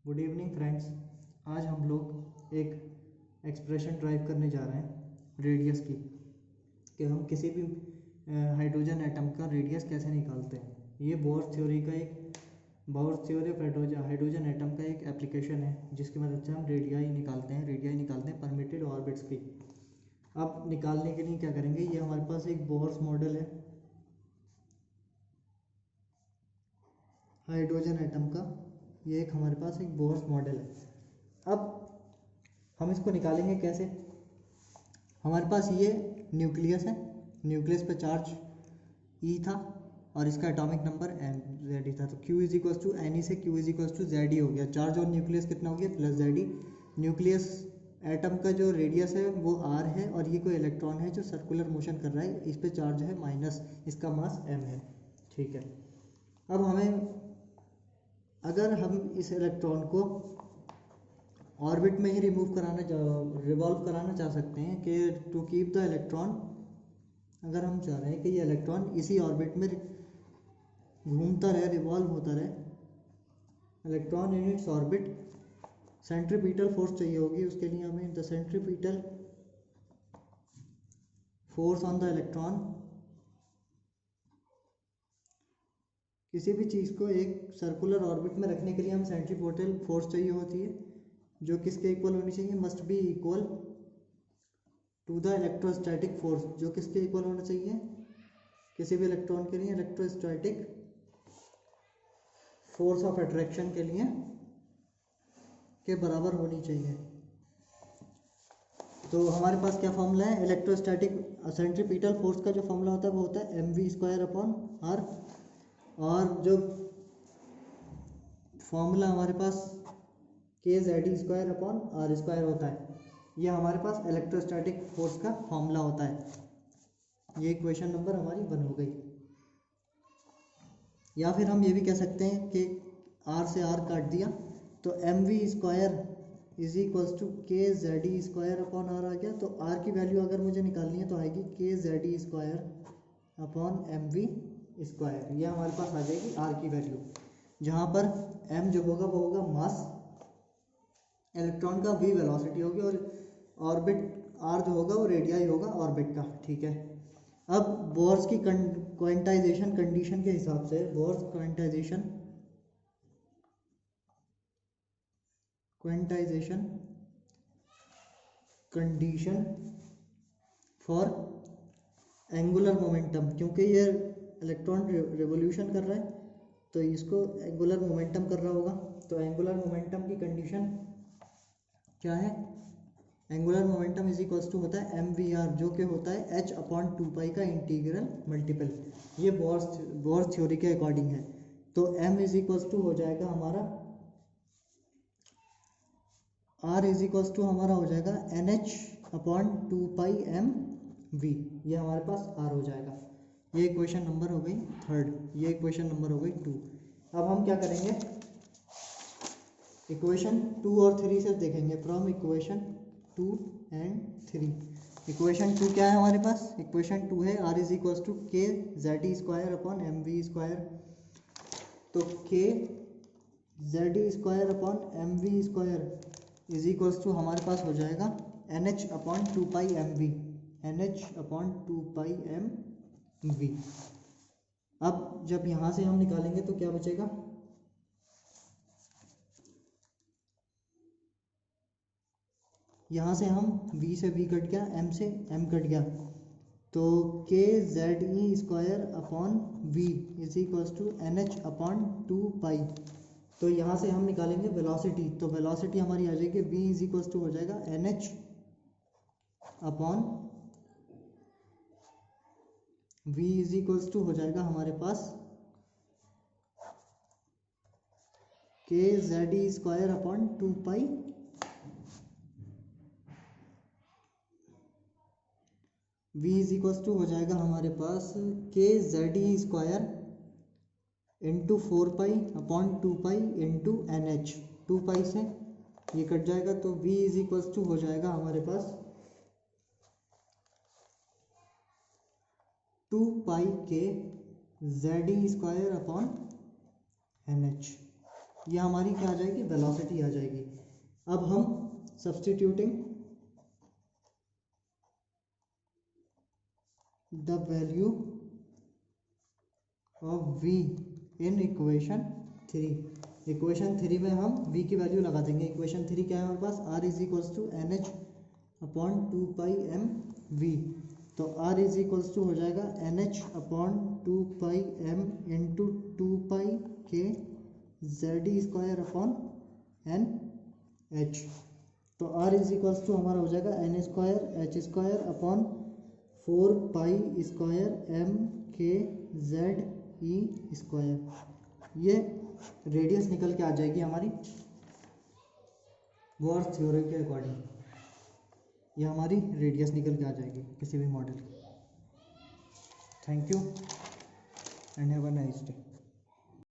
Good evening friends. आज हम लोग एक एक्सप्रेशन ड्राइव करने जा रहे हैं रेडियस की, कि हम किसी भी हाइड्रोजन एटम का रेडियस कैसे निकालते हैं। ये Bohr's theory of hydrogen atom का एक एप्लीकेशन है, जिसकी मदद से हम रेडियाई निकालते हैं परमिटेड ऑर्बिट्स की। अब निकालने के लिए क्या करेंगे, ये हमारे पास एक बोर्स मॉडल है हाइड्रोजन एटम का। ये एक हमारे पास एक बोर्स मॉडल है। अब हम इसको निकालेंगे कैसे। हमारे पास ये न्यूक्लियस है, न्यूक्लियस पे चार्ज ई था और इसका एटॉमिक नंबर Ze था। तो Q is equal to n से Q is equal to Ze हो गया। चार्ज और न्यूक्लियस कितना हो गया, प्लस Ze। न्यूक्लियस एटम का जो रेडियस है वो r है, और ये कोई इलेक्ट्रॉन है जो सर्कुलर मोशन कर रहा है, इस पे चार्ज है माइनस, इसका मास m है। ठीक है। अब अगर हम इस इलेक्ट्रॉन को ऑर्बिट में ही रिवॉल्व कराना चाह सकते हैं, कि टू कीप द इलेक्ट्रॉन, अगर हम चाह रहे हैं कि ये इलेक्ट्रॉन इसी ऑर्बिट में घूमता रहे, रिवॉल्व होता रहे, electron in its orbit, centripetal force चाहिए होगी। उसके लिए हमें the centripetal force on the electron, किसी भी चीज़ को एक सर्कुलर ऑर्बिट में रखने के लिए हम सेंट्रीपिटल फोर्स चाहिए होती है, जो किसके इक्वल होनी चाहिए, must be equal to the electrostatic force. जो किसके इक्वल होना चाहिए, किसी भी इलेक्ट्रॉन के लिए इलेक्ट्रोस्टैटिक फोर्स ऑफ अट्रैक्शन के लिए के बराबर होनी चाहिए। तो हमारे पास क्या फॉर्मूला है, इलेक्ट्रोस्टैटिक सेंट्रीपिटल फोर्स का जो फॉर्मूला होता है वो होता है mv² r, और जो फॉर्मूला हमारे पास kZe²r² होता है, ये हमारे पास इलेक्ट्रोस्टैटिक फोर्स का फॉर्मूला होता है। ये इक्वेशन नंबर हमारी 1 हो गई। या फिर हम ये भी कह सकते हैं कि r से r काट दिया तो mv² is equals to kZe²r आ गया। तो r की वैल्यू अगर मुझे निकालनी है तो आएगी kZe²/mv²। ये हमारे पास आ जाएगी r की वैल्यू, जहाँ पर m जो होगा वो होगा मास इलेक्ट्रॉन का, v वेलोसिटी होगी, और ऑर्बिट r जो होगा वो रेडियाई होगा ऑर्बिट का। ठीक है। अब बोर्स की क्वांटाइजेशन कंडीशन के हिसाब से, Bohr's quantization condition for angular momentum, क्योंकि ये इलेक्ट्रॉन रिवोल्यूशन कर रहा है तो इसको एंगुलर मोमेंटम कर रहा होगा। तो एंगुलर मोमेंटम की कंडीशन क्या है, angular momentum is equals to होता है mvr, जो कि होता है h/2π का इंटीग्रल मल्टीपल। ये बोर्स थ्योरी के अकॉर्डिंग है। तो m इज इक्वल्स टू हो जाएगा हमारा, r इज इक्वल्स टू हमारा हो जाएगा nh/2πmv। ये हमारे पास r हो जाएगा। ये इक्वेशन नंबर हो गई 3rd, ये इक्वेशन नंबर हो गई 2। अब हम क्या करेंगे, इक्वेशन 2 और 3 से देखेंगे। फ्रॉम इक्वेशन 2 एंड 3, इक्वेशन 2 क्या है हमारे पास, इक्वेशन 2 है r is equals to kZe²/mv²। तो kZe²/mv² इज इक्वल्स टू हमारे पास हो जाएगा nh/2πmv, nh/2πmv। अब जब यहाँ से हम निकालेंगे तो क्या बचेगा, यहाँ से हम v से v कट गया, m से m कट गया, तो kZe²/v is equals to nh/2π। तो यहाँ से हम निकालेंगे वेलोसिटी, तो वेलोसिटी हमारी आ जाएगी v इज इक्वल्स टू हो जाएगा v इज इक्वल्स टू हो जाएगा हमारे पास kZe²/2π v is equals to हो जाएगा हमारे पास kZe² इंटू 4π/2π इंटू NH। 2π से ये कट जाएगा, तो v इज इक्वल्स टू हो जाएगा हमारे पास 2π kZe²/NH। ये हमारी क्या आ जाएगी, वेलोसिटी आ जाएगी। अब हम substituting the value of v in equation 3। Equation 3 में हम v की वैल्यू लगा देंगे। इक्वेशन 3 क्या है हमारे पास, r is equals to n h upon 2 pi m v. तो r इज इक्वल्स टू हो जाएगा n h upon 2 pi m into 2 pi k z square upon n h. तो r इज इक्वल्स टू हमारा हो जाएगा n square h square upon 4 pi square m k z e square. ये radius निकल के आ जाएगी हमारी गॉस थ्योरम के अकॉर्डिंग। ये हमारी रेडियस निकल के आ जाएगी किसी भी मॉडल की। Thank you and have a nice day.